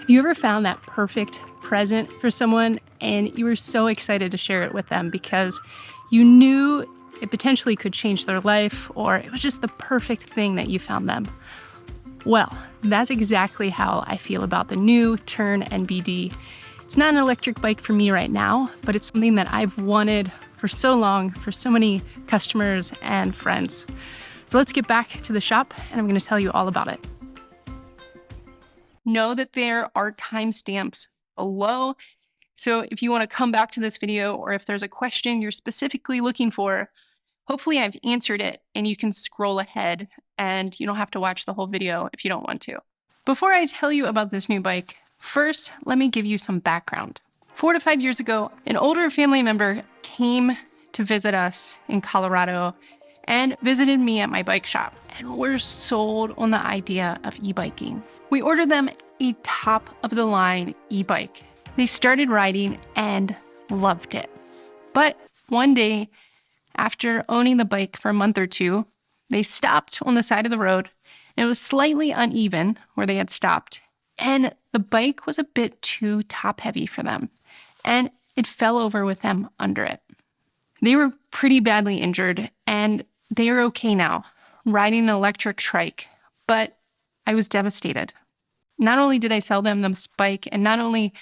You ever found that perfect present for someone and you were so excited to share it with them because you knew it potentially could change their life, or it was just the perfect thing that you found them? Well, that's exactly how I feel about the new Tern NBD. It's not an electric bike for me right now, but it's something that I've wanted for so long for so many customers and friends. So let's get back to the shop and I'm going to tell you all about it. Know that there are timestamps below. So if you want to come back to this video, or if there's a question you're specifically looking for, hopefully I've answered it and you can scroll ahead and you don't have to watch the whole video if you don't want to. Before I tell you about this new bike, first, let me give you some background. 4 to 5 years ago, an older family member came to visit us in Colorado and visited me at my bike shop, and were sold on the idea of e-biking. We ordered them a top-of-the-line e-bike. They started riding and loved it. But one day, after owning the bike for a month or two, they stopped on the side of the road, and it was slightly uneven where they had stopped, and the bike was a bit too top-heavy for them, and it fell over with them under it. They were pretty badly injured, and they are okay now, riding an electric trike, but I was devastated. Not only did I sell them this bike, and not only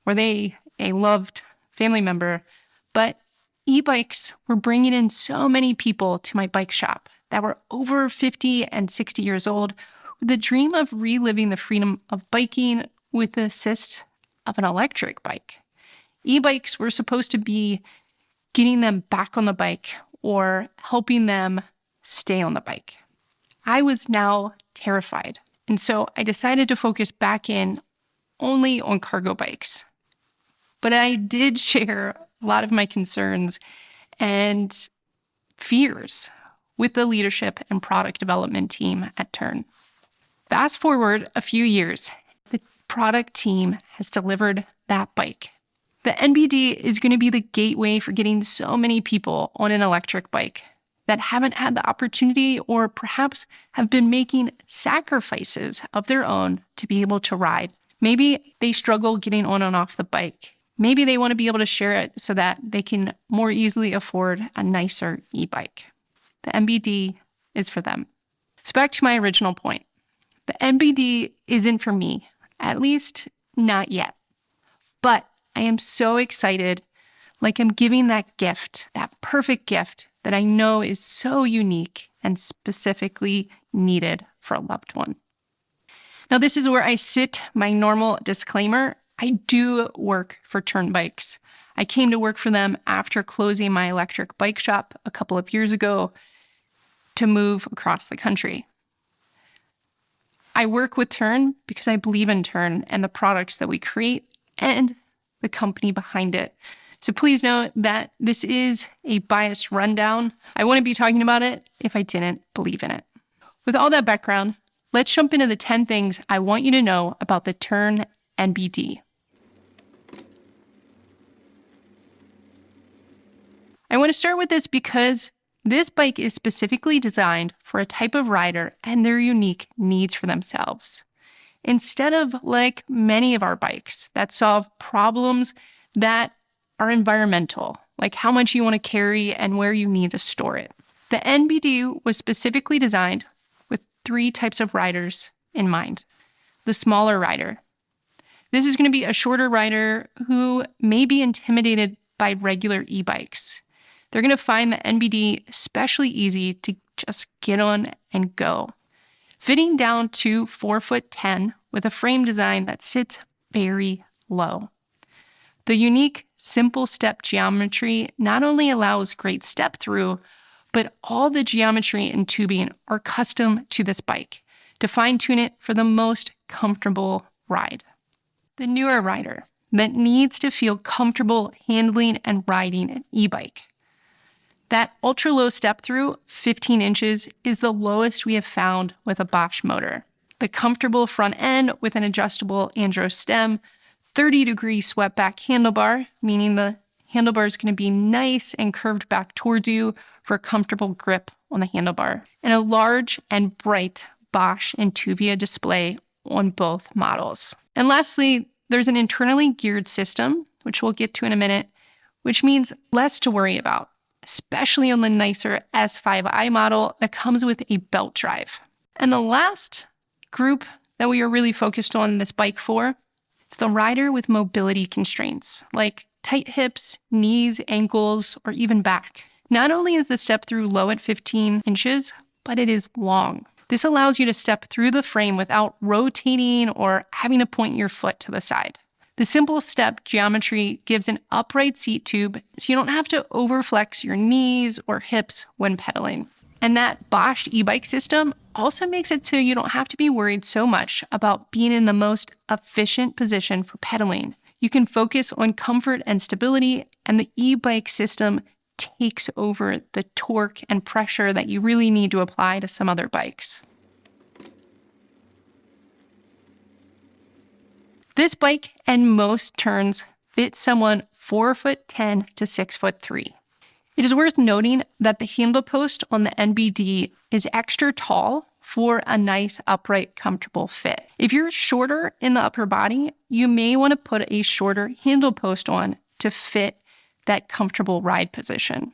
were they a loved family member, but e-bikes were bringing in so many people to my bike shop that were over 50 and 60 years old with the dream of reliving the freedom of biking with the assist of an electric bike. E-bikes were supposed to be getting them back on the bike or helping them stay on the bike. I was now terrified, and so I decided to focus back in only on cargo bikes. But I did share a lot of my concerns and fears with the leadership and product development team at Tern. Fast forward a few years, the product team has delivered that bike. The NBD is going to be the gateway for getting so many people on an electric bike that haven't had the opportunity, or perhaps have been making sacrifices of their own to be able to ride. Maybe they struggle getting on and off the bike. Maybe they want to be able to share it so that they can more easily afford a nicer e-bike. The NBD is for them. So back to my original point. The NBD isn't for me, at least not yet. But I am so excited, like I'm giving that gift, that perfect gift that I know is so unique and specifically needed for a loved one. Now, this is where I sit my normal disclaimer. I do work for Tern Bikes. I came to work for them after closing my electric bike shop a couple of years ago to move across the country. I work with Tern because I believe in Tern and the products that we create and the company behind it. So please note that this is a biased rundown. I wouldn't be talking about it if I didn't believe in it. With all that background, let's jump into the 10 things I want you to know about the Tern NBD. I want to start with this because this bike is specifically designed for a type of rider and their unique needs for themselves. Instead of like many of our bikes that solve problems that are environmental, like how much you want to carry and where you need to store it. The NBD was specifically designed with 3 types of riders in mind. The smaller rider. This is going to be a shorter rider who may be intimidated by regular e-bikes. They're going to find the NBD especially easy to just get on and go. Fitting down to 4'10" with a frame design that sits very low. The unique simple step geometry not only allows great step through, but all the geometry and tubing are custom to this bike to fine-tune it for the most comfortable ride. The newer rider that needs to feel comfortable handling and riding an e-bike. That ultra-low step-through, 15 inches, is the lowest we have found with a Bosch motor. The comfortable front end with an adjustable Andro stem, 30-degree swept-back handlebar, meaning the handlebar is going to be nice and curved back towards you for a comfortable grip on the handlebar, and a large and bright Bosch and Tuvia display on both models. And lastly, there's an internally geared system, which we'll get to in a minute, which means less to worry about, especially on the nicer S5i model that comes with a belt drive. And the last group that we are really focused on this bike for is the rider with mobility constraints, like tight hips, knees, ankles, or even back. Not only is the step through low at 15 inches, but it is long. This allows you to step through the frame without rotating or having to point your foot to the side. The simple step geometry gives an upright seat tube, so you don't have to overflex your knees or hips when pedaling. And that Bosch e-bike system also makes it so you don't have to be worried so much about being in the most efficient position for pedaling. You can focus on comfort and stability, and the e-bike system takes over the torque and pressure that you really need to apply to some other bikes. This bike and most Terns fit someone 4'10" to 6'3". It is worth noting that the handle post on the NBD is extra tall for a nice, upright, comfortable fit. If you're shorter in the upper body, you may want to put a shorter handle post on to fit that comfortable ride position.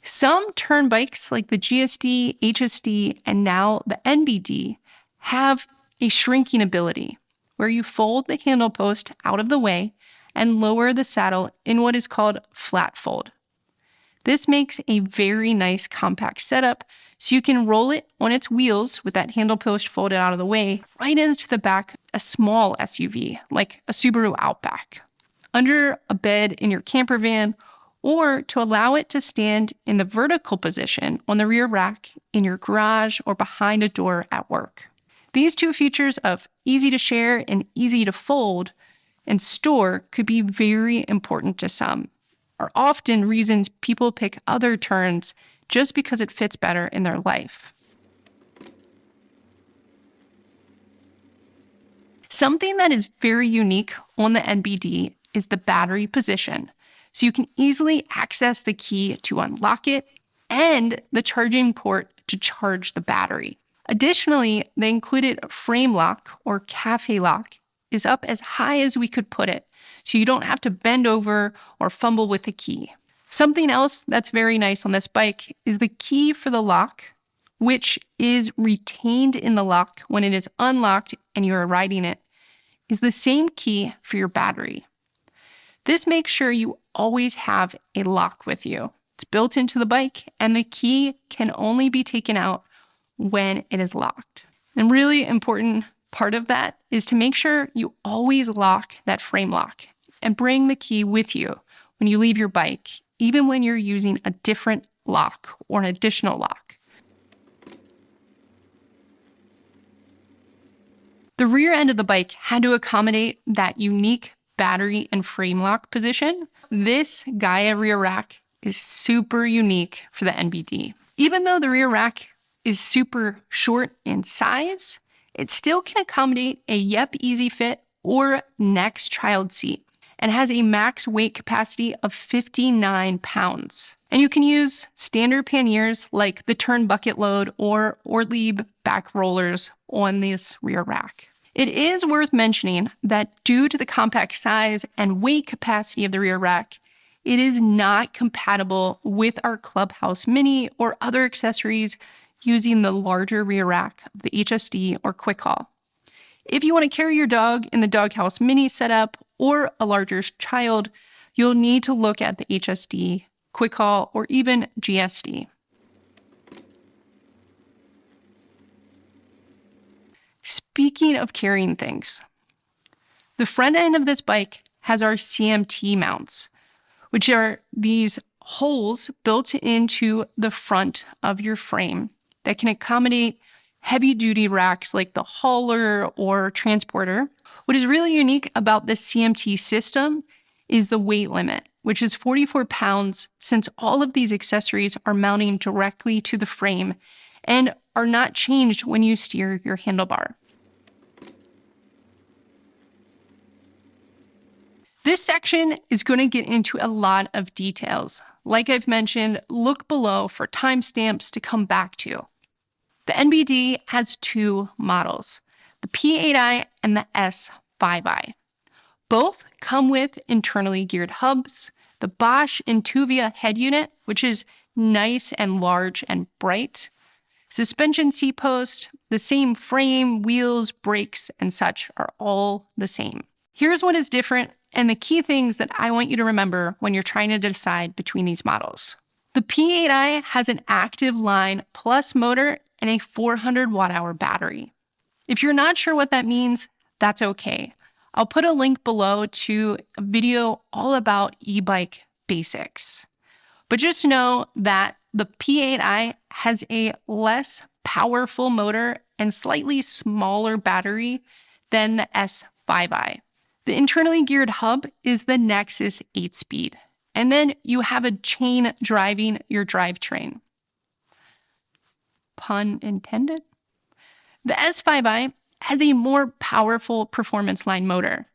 Some Tern bikes like the GSD, HSD, and now the NBD have a shrinking ability where you fold the handle post out of the way and lower the saddle in what is called flat fold. This makes a very nice compact setup, so you can roll it on its wheels with that handle post folded out of the way right into the back of a small SUV, like a Subaru Outback, under a bed in your camper van, or to allow it to stand in the vertical position on the rear rack in your garage or behind a door at work. These two features of easy to share and easy to fold and store could be very important to some, are often reasons people pick other Terns just because it fits better in their life. Something that is very unique on the NBD is the battery position, so you can easily access the key to unlock it and the charging port to charge the battery. Additionally, the included frame lock or cafe lock is up as high as we could put it, so you don't have to bend over or fumble with the key. Something else that's very nice on this bike is the key for the lock, which is retained in the lock when it is unlocked and you are riding it, is the same key for your battery. This makes sure you always have a lock with you. It's built into the bike, and the key can only be taken out when it is locked. And really important part of that is to make sure you always lock that frame lock and bring the key with you when you leave your bike, even when you're using a different lock or an additional lock. The rear end of the bike had to accommodate that unique battery and frame lock position. This Gaia rear rack is super unique for the NBD. Even though the rear rack is super short in size, it still can accommodate a Yep Easy Fit or Next child seat and has a max weight capacity of 59 pounds. And you can use standard panniers like the Tern bucket load or Ortlieb back rollers on this rear rack. It is worth mentioning that due to the compact size and weight capacity of the rear rack, it is not compatible with our Clubhouse Mini or other accessories using the larger rear rack of the HSD or Quick Haul. If you want to carry your dog in the Doghouse Mini setup or a larger child, you'll need to look at the HSD, Quick Haul, or even GSD. Speaking of carrying things, the front end of this bike has our CMT mounts, which are these holes built into the front of your frame that can accommodate heavy-duty racks like the hauler or transporter. What is really unique about this CMT system is the weight limit, which is 44 pounds, since all of these accessories are mounting directly to the frame and are not changed when you steer your handlebar. This section is going to get into a lot of details. Like I've mentioned, look below for timestamps to come back to. The NBD has two models, the P8i and the S5i. S5i. Both come with internally geared hubs, the Bosch Intuvia head unit, which is nice and large and bright, suspension seat post, the same frame, wheels, brakes, and such are all the same. Here's what is different and the key things that I want you to remember when you're trying to decide between these models. The P8i has an active line plus motor and a 400 watt-hour battery. If you're not sure what that means, that's okay. I'll put a link below to a video all about e-bike basics. But just know that the P8i has a less powerful motor and slightly smaller battery than the S5i. The internally geared hub is the Nexus 8-speed, and then you have a chain driving your drivetrain. Pun intended? The S5i has a more powerful performance line motor.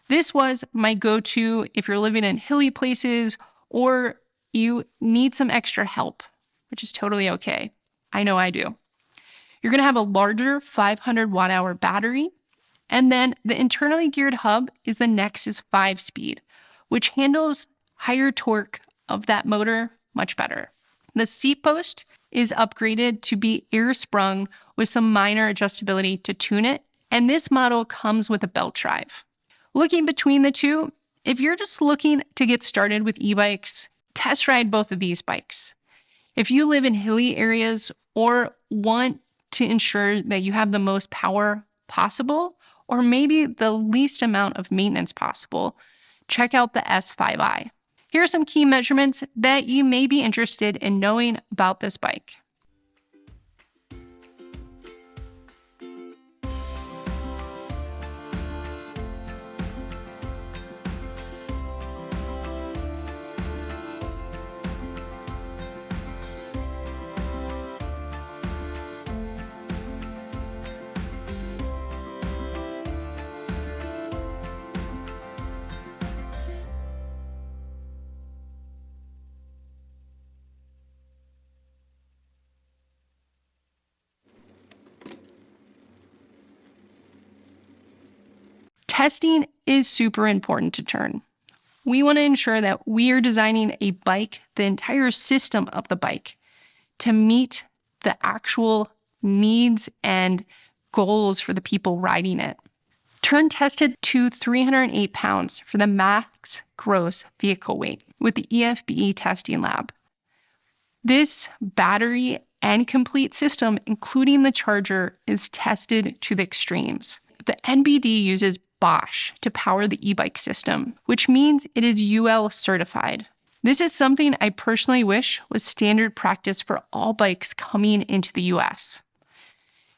This was my go-to if you're living in hilly places or you need some extra help, which is totally okay. I know I do. You're going to have a larger 500 watt-hour battery, and then the internally geared hub is the Nexus 5-speed, which handles higher torque of that motor much better. The seat post is upgraded to be air sprung with some minor adjustability to tune it, and this model comes with a belt drive. Looking between the two, if you're just looking to get started with e-bikes, test ride both of these bikes. If you live in hilly areas or want to ensure that you have the most power possible, or maybe the least amount of maintenance possible, check out the S5i. Here are some key measurements that you may be interested in knowing about this bike. Testing is super important to Tern. We want to ensure that we are designing a bike, the entire system of the bike, to meet the actual needs and goals for the people riding it. Tern tested to 308 pounds for the max gross vehicle weight with the EFBE testing lab. This battery and complete system, including the charger, is tested to the extremes. The NBD uses Bosch to power the e-bike system, which means it is UL certified. This is something I personally wish was standard practice for all bikes coming into the US.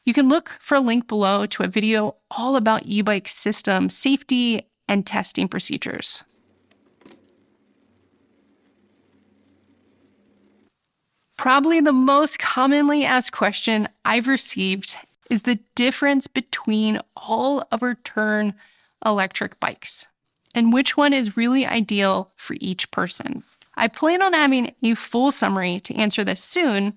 You can look for a link below to a video all about e-bike system safety and testing procedures. Probably the most commonly asked question I've received is the difference between all of our Tern electric bikes and which one is really ideal for each person. I plan on having a full summary to answer this soon,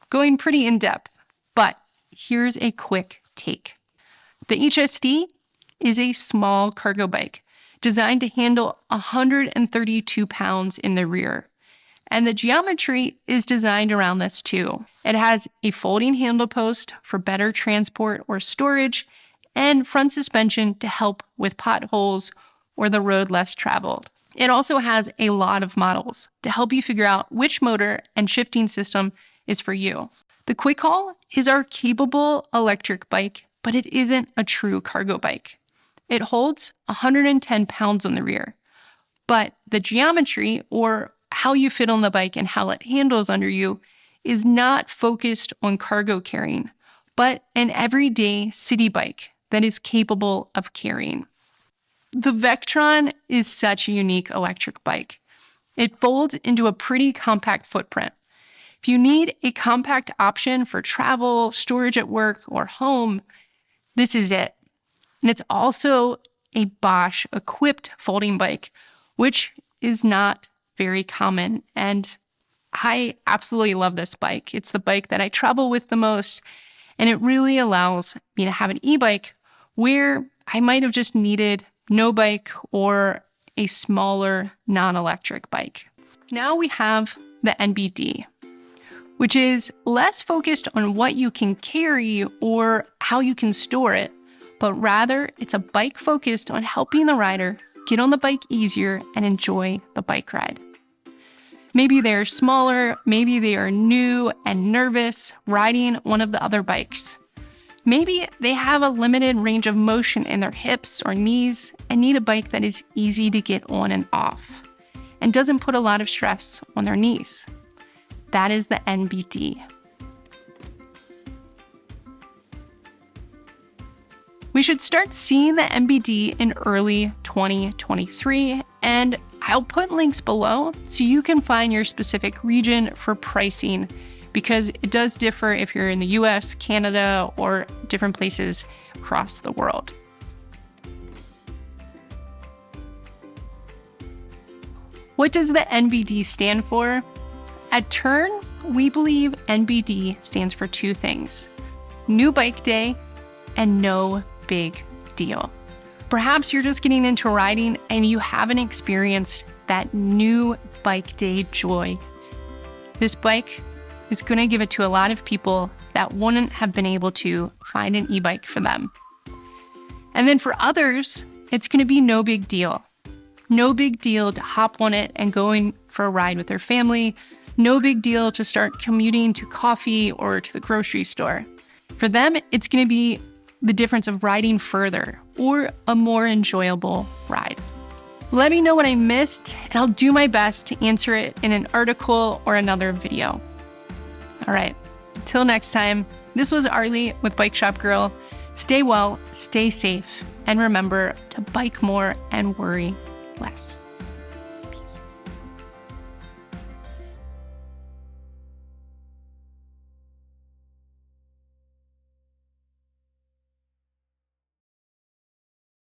going pretty in depth, but here's a quick take. The HSD is a small cargo bike designed to handle 132 pounds in the rear. And the geometry is designed around this too. It has a folding handle post for better transport or storage, and front suspension to help with potholes or the road less traveled. It also has a lot of models to help you figure out which motor and shifting system is for you. The Quick Haul is our capable electric bike, but it isn't a true cargo bike. It holds 110 pounds on the rear, but the geometry, or how you fit on the bike and how it handles under you, is not focused on cargo carrying, but an everyday city bike that is capable of carrying. The Vectron is such a unique electric bike. It folds into a pretty compact footprint. If you need a compact option for travel, storage at work, or home, this is it. And it's also a Bosch equipped folding bike, which is not very common. And I absolutely love this bike. It's the bike that I travel with the most, and it really allows me to have an e-bike where I might have just needed no bike or a smaller non-electric bike. Now we have the NBD, which is less focused on what you can carry or how you can store it, but rather it's a bike focused on helping the rider get on the bike easier and enjoy the bike ride. Maybe they're smaller, maybe they are new and nervous riding one of the other bikes. Maybe they have a limited range of motion in their hips or knees and need a bike that is easy to get on and off and doesn't put a lot of stress on their knees. That is the NBD. We should start seeing the NBD in early 2023, and I'll put links below so you can find your specific region for pricing, because it does differ if you're in the US, Canada, or different places across the world. What does the NBD stand for? At Tern, we believe NBD stands for two things: New Bike Day and No Big Deal. Perhaps you're just getting into riding and you haven't experienced that new bike day joy. This bike is going to give it to a lot of people that wouldn't have been able to find an e-bike for them. And then for others, it's going to be no big deal. No big deal to hop on it and going for a ride with their family. No big deal to start commuting to coffee or to the grocery store. For them, it's going to be the difference of riding further or a more enjoyable ride. Let me know what I missed, and I'll do my best to answer it in an article or another video. All right, until next time, this was Arlie with Bike Shop Girl. Stay well, stay safe, and remember to bike more and worry less.